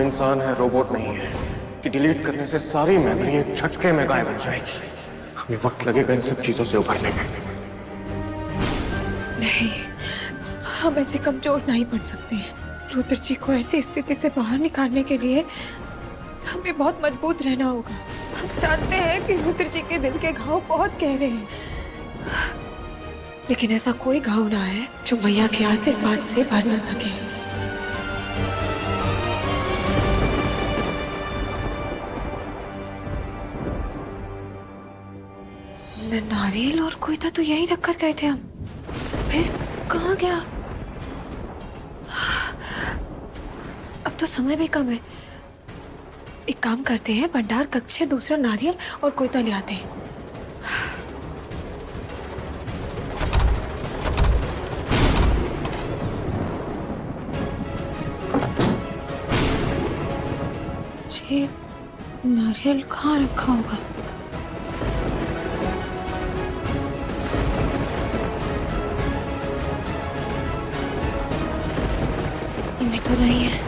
इंसान है, रोबोट नहीं है कि डिलीट करने से सारी मेमोरी एक झटके में गायब हो जाएगी। हमें वक्त लगेगा इन सब चीजों से उभरने में। नहीं, हम ऐसे कमजोर नहीं पड़ सकते हैं। रुद्र जी को ऐसी स्थिति से बाहर निकालने के लिए हमें बहुत मजबूत रहना होगा। हम जानते हैं कि रुद्र जी के दिल के घाव बहुत गहरे हैं, लेकिन ऐसा कोई घाव ना है जो मैया के आशीर्वाद से भर ना सके। नारियल और कोई था तो यही रख कर गए थे हम, फिर कहाँ गया? अब तो समय भी कम है। एक काम करते हैं, भंडार कक्ष से दूसरा नारियल और कोयता ले आते हैं। जी, नारियल कहाँ रखा होगा? इनमें तो नहीं है।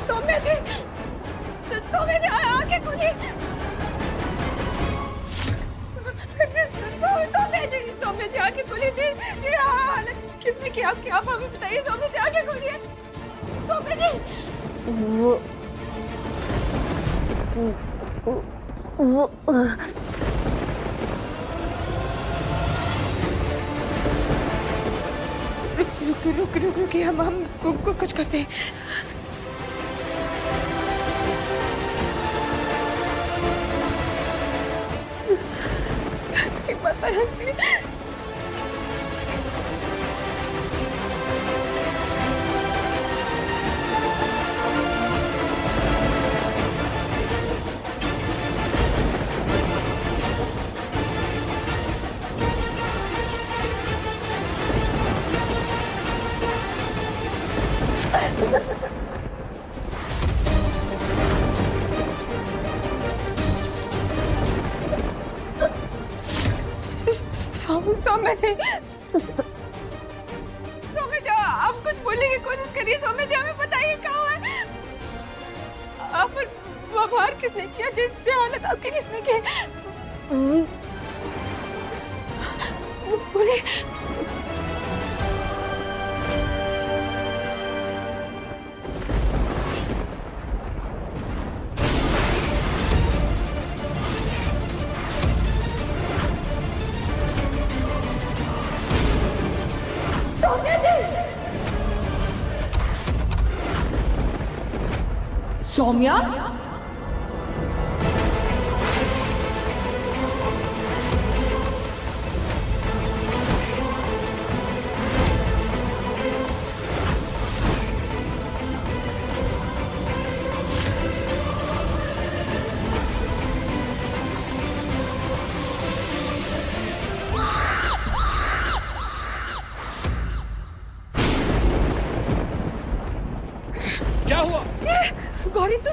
सौम्या जी, सौम्या जी आके खोलिए। सौम्या जी आके खोलिए। जी जी, हालत किसने किया आपकी? आप हमें बताइए। सौम्या जी आके खोलिए। सौम्या जी, रुकिए, हम कुछ करते हैं। पता है सौम्या जी, आप कुछ बोलने की कोशिश करिए। सौम्या जी, हमें बताइए कहाँ है आप? बाहर किसने किया? जिससे हालत आपकी किसने की? बोले। सौम्या, क्या हुआ? गौरी, तू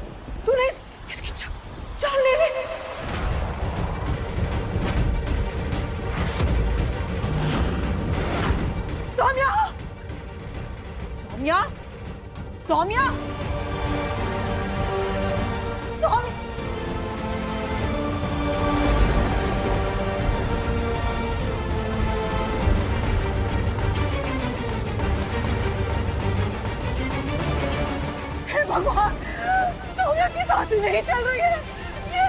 सौम्या, सौम्या, हे भगवान, सौम्या की सांसें नहीं चल रही है। ये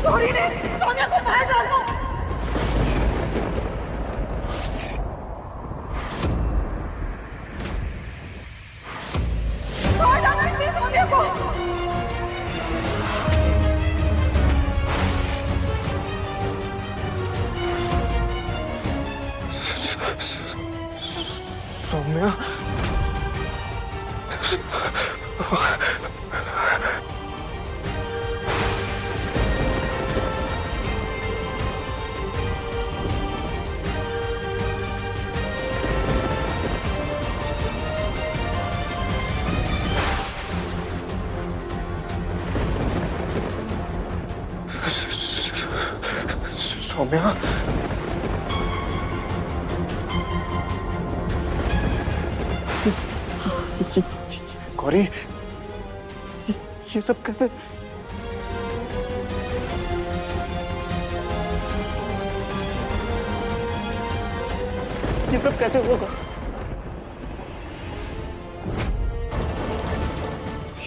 गौरी ने सौम्या को मार डाला। मार डाला इसने सौम्या को। सौम्या, सौम्या, गौरी, ये सब कैसे? ये सब कैसे होगा?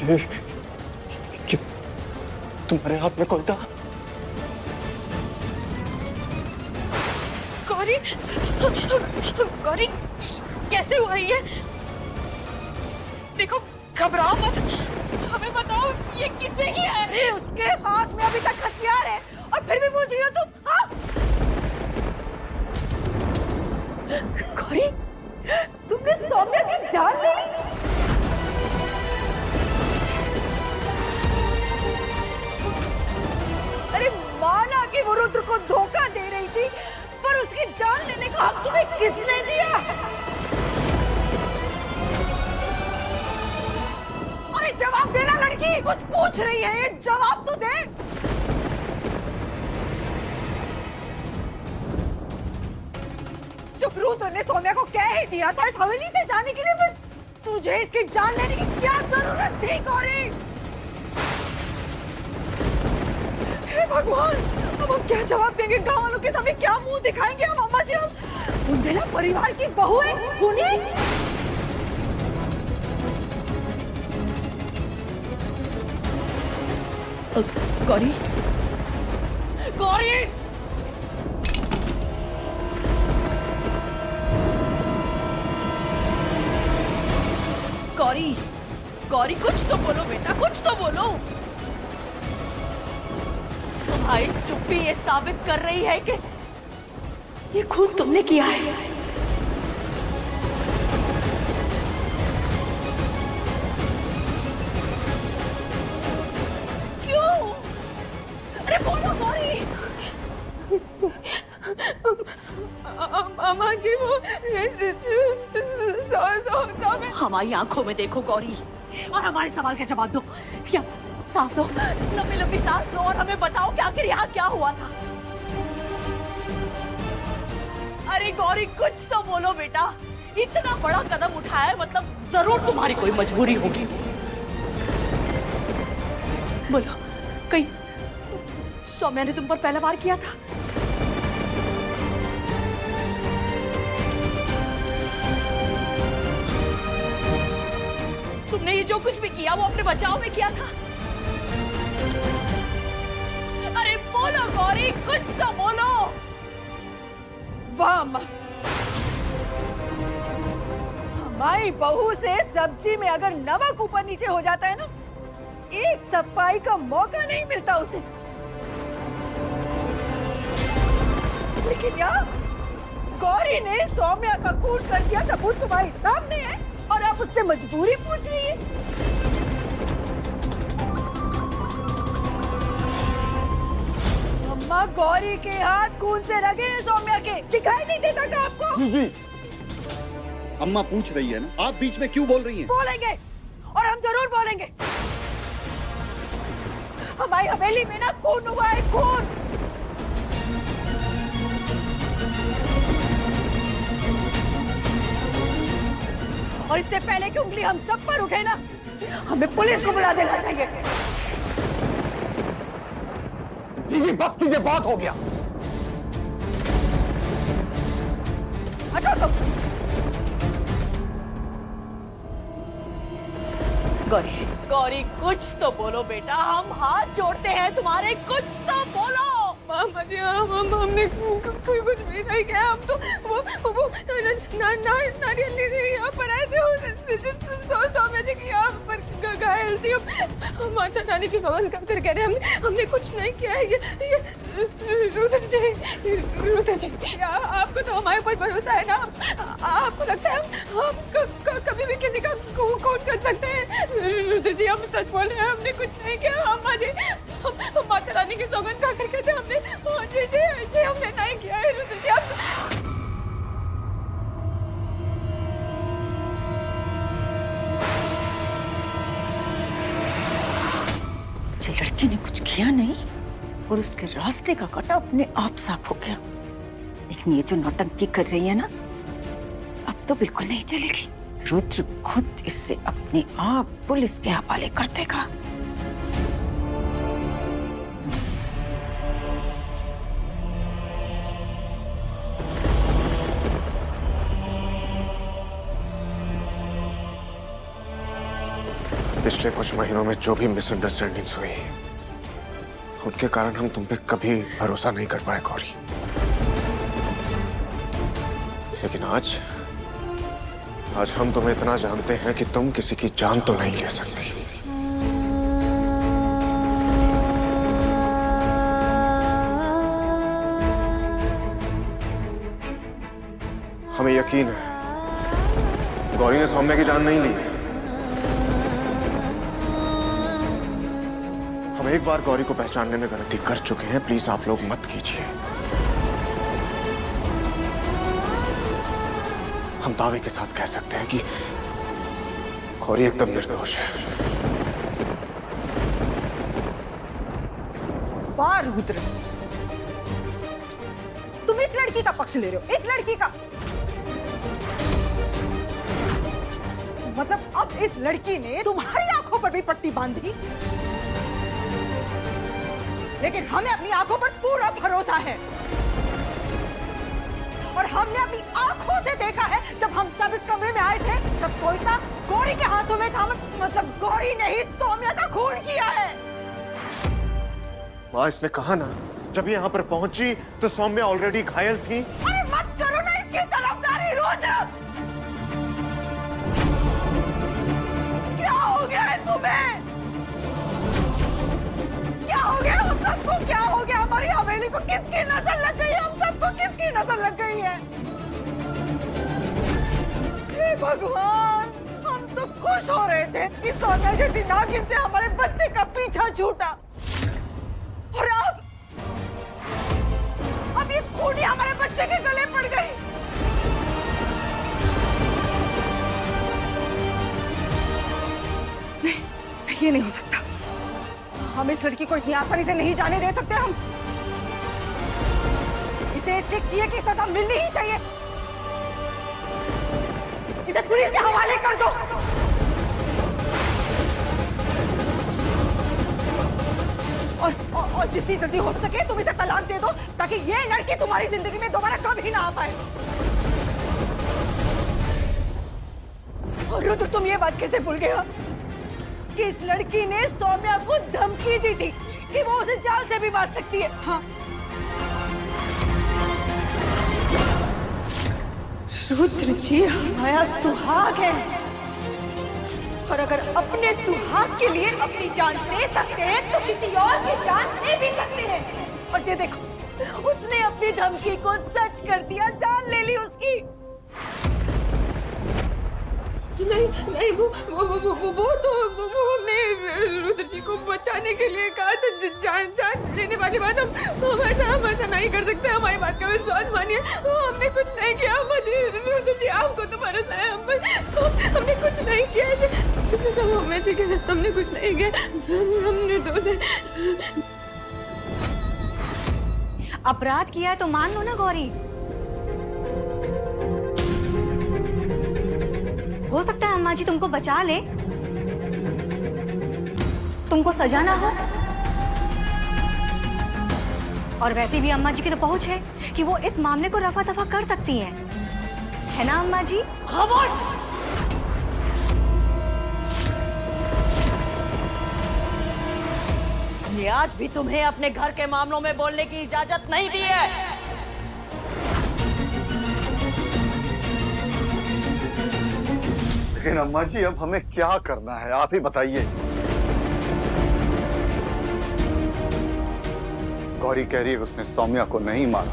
ये तुम्हारे हाथ में कौन था? गौरी, गौरी, कैसे हुआ ये? देखो, घबराओ मत, हमें बताओ ये किसने किया है? अरे उसके हाथ में अभी तक हथियार है और फिर भी पूछ रही हो तुम? हाँ? गौरी, तुमने सौम्या की जान ले ली? अरे माना कि वो रुद्र को धोखा दे रही थी, पर उसकी जान लेने का हक तुम्हें किसने दिया? अरे जवाब देना लड़की, कुछ पूछ रही है, ये जवाब तो दे। जब रुद्र ने सौम्या को कह ही दिया था इस हवेली से जाने के लिए, फिर तुझे इसकी जान लेने की क्या जरूरत थी गौरी? हे भगवान, अब हम क्या जवाब देंगे? गांव वालों के सामने क्या मुंह दिखाएंगे हम? अम्मा जी, हम बुंदेला परिवार की बहू है, खूनी। गौरी, गौरी, गौरी, गौरी, कुछ तो बोलो बेटा, कुछ तो बोलो। तुम्हारी चुप्पी ये साबित कर रही है कि ये खून तुमने किया है। क्यों? अरे बोलो गौरी। अम्मा जी, वो हमारी आंखों में देखो गौरी, और हमारे सवाल का जवाब दो। या सांस लो, लंबी लंबी सांस लो, और हमें बताओ कि आखिर यहाँ क्या हुआ था। अरे गौरी, कुछ तो बोलो बेटा, इतना बड़ा कदम उठाया है, मतलब जरूर तुम्हारी कोई मजबूरी होगी। बोलो, कहीं सौम्या ने तुम पर पहला वार किया था? तुमने ये जो कुछ भी किया वो अपने बचाव में किया था? अरे बोलो गौरी, कुछ तो बोलो। वाह अम्मा, हमारी बहू से सब्जी में अगर नमक ऊपर नीचे हो जाता है ना, एक सफाई का मौका नहीं मिलता उसे। लेकिन यहाँ गौरी ने सौम्या का खून कर दिया, सबूत तुम्हारे सामने है, और आप उससे मजबूरी पूछ रही है। अम्मा, गौरी के हाथ खून से रगे हैं सौम्या के, दिखाई नहीं देता क्या आपको? जी जी, अम्मा पूछ रही है ना, आप बीच में क्यों बोल रही हैं? बोलेंगे, और हम जरूर बोलेंगे। हमारी हवेली में ना खून हुआ है, खून। और इससे पहले कि उंगली हम सब पर उठे ना, हमें पुलिस को बुला देना चाहिए। जी बस कीजिए, बहुत हो गया। हटो तुम। गौरी, गौरी कुछ तो बोलो बेटा, हम हाथ जोड़ते हैं तुम्हारे, कुछ तो बोलो। मामा जी हमने कोई कुछ भी नहीं किया। हम तो वो नारियल लेने यहाँ पर आए थे, सौम्या जी की यहाँ पर घायल थी। हम माता रानी की भवन कर कह रहे हैं हमने कुछ नहीं किया है। ये रुद्र जी आपको तो हमारे ऊपर भरोसा है ना? आपको लगता है हम कभी भी किसी का खून कर सकते हैं? रुद्र जी हम सच बोल रहे हैं, हमने कुछ नहीं किया। हम माता रानी की सौगंध खा कर कहते हमने जी हमने नहीं किया है। रुद्र जी लड़की ने कुछ किया नहीं और उसके रास्ते का कांटा अपने आप साफ हो गया। लेकिन ये जो नौटंकी कर रही है ना, अब तो बिल्कुल नहीं चलेगी। रुद्र खुद इससे अपने आप पुलिस के हवाले कर देगा। पिछले कुछ महीनों में जो भी मिसअंडरस्टैंडिंग्स हुई, उनके कारण हम तुम पे कभी भरोसा नहीं कर पाए गौरी। लेकिन आज हम तुम्हें इतना जानते हैं कि तुम किसी की जान तो नहीं ले सकती। हमें यकीन है गौरी ने सौम्या की जान नहीं ली। हम एक बार गौरी को पहचानने में गलती कर चुके हैं, प्लीज आप लोग मत कीजिए। हम दावे के साथ कह सकते हैं कि गौरी एकदम निर्दोष है। वाह रुद्र, तुम इस लड़की का पक्ष ले रहे हो, इस लड़की का। मतलब अब इस लड़की ने तुम्हारी आंखों पर भी पट्टी बांध दी। लेकिन हमें अपनी आंखों पर पूरा भरोसा है और हमने अपनी आंखों से देखा है, जब हम सब इस कमरे में आए थे तब कोयता गौरी के हाथों में था। मतलब गौरी ने ही सौम्या का खून किया है। माँ इसने कहा ना, जब ये यहाँ पर पहुंची तो सौम्या ऑलरेडी घायल थी। अरे मत करो ना इसकी तरफदारी रुद्र। क्या हो गया है तुम्हें? क्या हो गया हम सबको? क्या हो गया? हमारी हवेली को किसकी नजर लग गई है? हम सबको किसकी नजर लग गई है? हे भगवान, हम तो खुश हो रहे थे कि सौम्या जैसी नागिन से हमारे बच्चे का पीछा छूटा, और अब ये खूनी हमारे बच्चे के गले पड़ गई। नहीं, ये नहीं हो सकता। हम इस लड़की को इतनी आसानी से नहीं जाने दे सकते। हम इसे इसके किए की सजा मिलनी ही चाहिए। इसे पुलिस के हवाले कर दो। और जितनी जल्दी हो सके तुम इसे तलाक दे दो, ताकि ये लड़की तुम्हारी जिंदगी में दोबारा कभी ना आ पाए। और रुद्र, तुम ये बात कैसे भूल गए कि इस लड़की ने सौम्या को धमकी दी थी कि वो उसे जाल से भी मार सकती है? हाँ, रुद्र जी हमारा सुहाग है, और अगर अपने सुहाग के लिए अपनी जान दे सकते हैं तो किसी और की जान दे भी सकते हैं। और ये देखो, उसने अपनी धमकी को सच कर दिया, जान ले ली उसकी। नहीं वो तो हमने रुद्र जी को बचाने के लिए कहा था। जान लेने वाली बात हम ऐसा नहीं कर सकते। हमारी बात का विश्वास मानिए, हमने कुछ नहीं किया। मुझे रुद्र जी आपको तो भरोसा है, हमने कुछ नहीं किया। हमने कुछ नहीं किया, हमने तो अपराध किया है तो मान लो ना गौरी। हो सकता है अम्मा जी तुमको बचा ले, तुमको सजा ना हो। और वैसे भी अम्मा जी की तो पहुंच है कि वो इस मामले को रफा दफा कर सकती हैं, है ना अम्मा जी? खामोश! हमने आज भी तुम्हें अपने घर के मामलों में बोलने की इजाजत नहीं दी है। लेकिन अम्मा जी अब हमें क्या करना है, आप ही बताइए। गौरी कह रही है उसने सौम्या को नहीं मारा,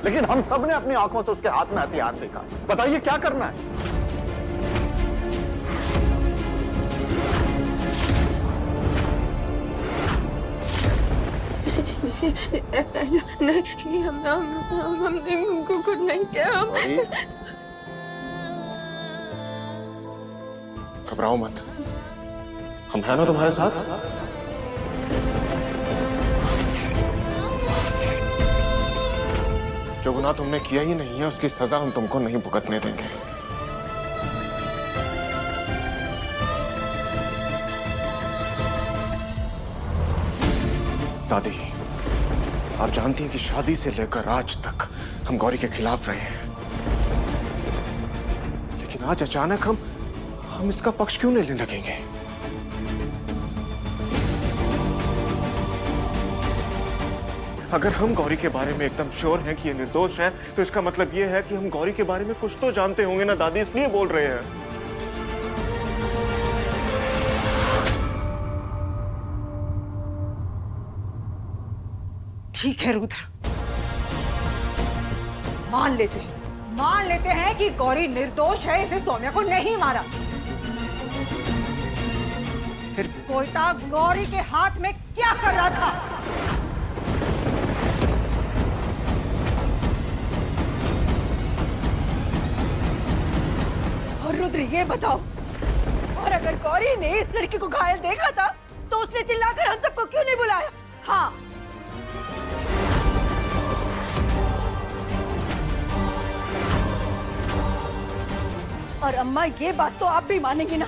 लेकिन हम सब ने अपनी आंखों से उसके हाथ में हथियार देखा। बताइए क्या करना है? नहीं, हमने उनको कुछ नहीं किया। गौरी, घबराओ मत, हम हैं ना तुम्हारे साथ। जो गुनाह तुमने किया ही नहीं है उसकी सजा हम तुमको नहीं भुगतने देंगे। दादी, आप जानती हैं कि शादी से लेकर आज तक हम गौरी के खिलाफ रहे हैं, लेकिन आज अचानक हम इसका पक्ष क्यों नहीं लेने लगेंगे? अगर हम गौरी के बारे में एकदम श्योर हैं कि ये निर्दोष है, तो इसका मतलब ये है कि हम गौरी के बारे में कुछ तो जानते होंगे ना दादी, इसलिए बोल रहे हैं। ठीक है रुद्र, मान लेते हैं कि गौरी निर्दोष है, इसे सौम्या को नहीं मारा। फिर कोयता गौरी के हाथ में क्या कर रहा था? और रुद्र ये बताओ, और अगर गौरी ने इस लड़की को घायल देखा था तो उसने चिल्लाकर हम सबको क्यों नहीं बुलाया? हाँ, और अम्मा ये बात तो आप भी मानेंगी ना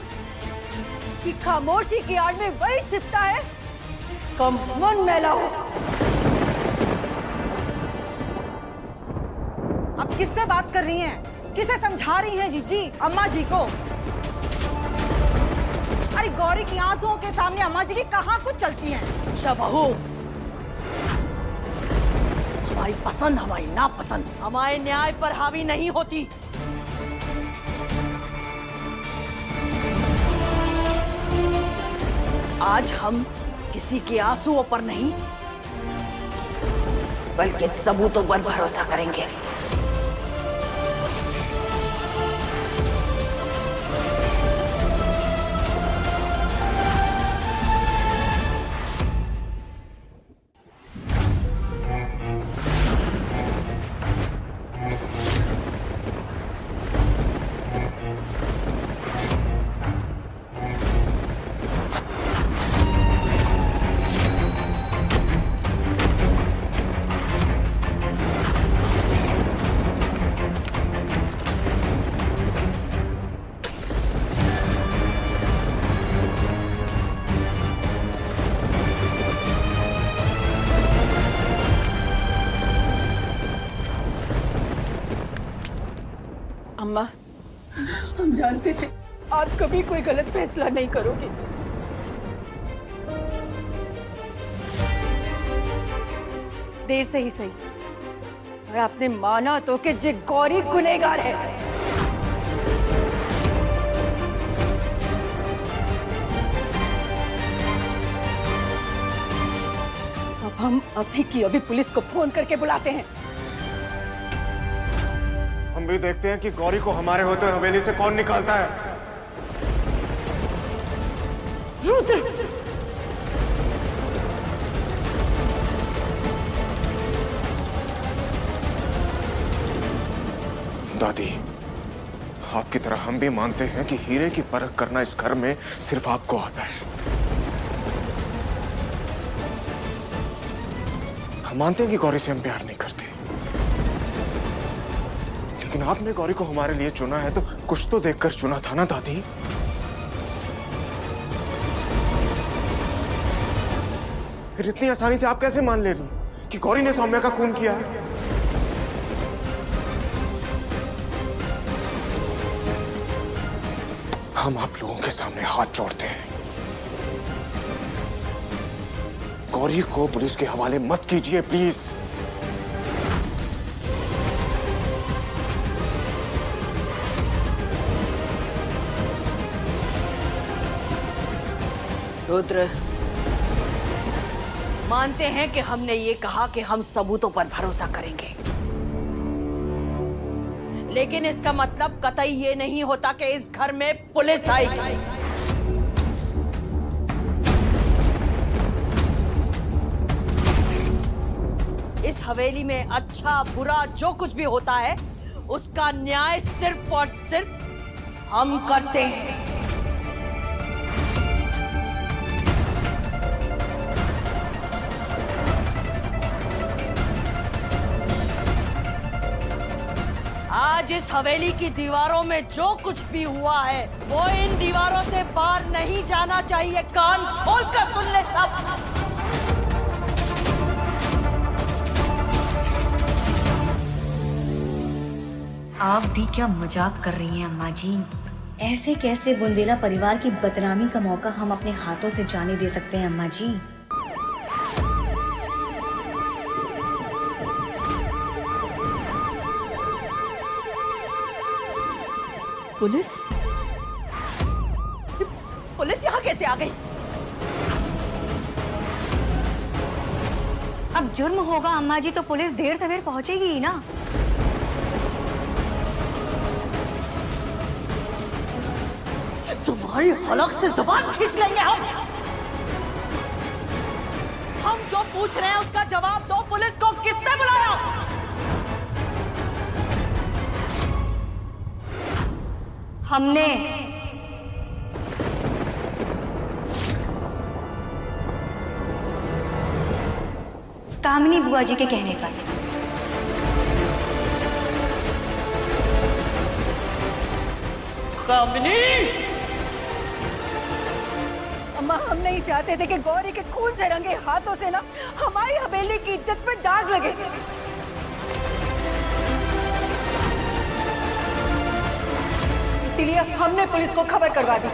कि खामोशी की आड़ में वही छिपता है जिसका मन मैला हो। अब किससे बात कर रही हैं? किसे समझा रही हैं जीजी अम्मा जी को? अरे गौरी की आंसुओं के सामने अम्मा जी की कहाँ कुछ चलती हैं? शबहू, हमारी पसंद हमारी नापसंद हमारे न्याय पर हावी नहीं होती। आज हम किसी के आंसुओं पर नहीं बल्कि सबूतों पर भरोसा करेंगे। अम्मा, हम जानते थे आप कभी कोई गलत फैसला नहीं करोगे। देर से ही सही, और आपने माना तो कि जे गौरी गुनहगार है। अब हम अभी की अभी पुलिस को फोन करके बुलाते हैं। हम भी देखते हैं कि गौरी को हमारे होते हुए हवेली से कौन निकालता है। रुद्र, दादी, आपकी तरह हम भी मानते हैं कि हीरे की परख करना इस घर में सिर्फ आपको आता है। हम मानते हैं कि गौरी से हम प्यार नहीं करते, लेकिन लेकिन आपने गौरी को हमारे लिए चुना है तो कुछ तो देखकर चुना था ना दादी। फिर इतनी आसानी से आप कैसे मान ले रही कि गौरी ने सौम्या का खून किया है? हम आप लोगों के सामने हाथ जोड़ते हैं, गौरी को पुलिस के हवाले मत कीजिए प्लीज। रुद्र, मानते हैं कि हमने ये कहा कि हम सबूतों पर भरोसा करेंगे, लेकिन इसका मतलब कतई ये नहीं होता कि इस घर में पुलिस आएगी। इस हवेली में अच्छा बुरा जो कुछ भी होता है उसका न्याय सिर्फ और सिर्फ हम करते हैं। आज इस हवेली की दीवारों में जो कुछ भी हुआ है वो इन दीवारों से बाहर नहीं जाना चाहिए। कान खोलकर सुन ले सब। आप भी क्या मजाक कर रही हैं अम्मा जी? ऐसे कैसे बुंदेला परिवार की बदनामी का मौका हम अपने हाथों से जाने दे सकते हैं अम्मा जी? पुलिस? पुलिस यहाँ कैसे आ गई? अब जुर्म होगा अम्मा जी तो पुलिस देर सवेर पहुंचेगी ही ना। तुम्हारी हलक से जुबान खींच लेंगे हम। हम जो पूछ रहे हैं उसका जवाब दो। पुलिस को किसने बुलाया? हमने। कामिनी बुआ जी के कहने पर। कामिनी! अम्मा, हम नहीं चाहते थे कि गौरी के खून से रंगे हाथों से ना हमारी हवेली की इज्जत पर दाग लगे। इसीलिए हमने पुलिस को खबर करवा दी।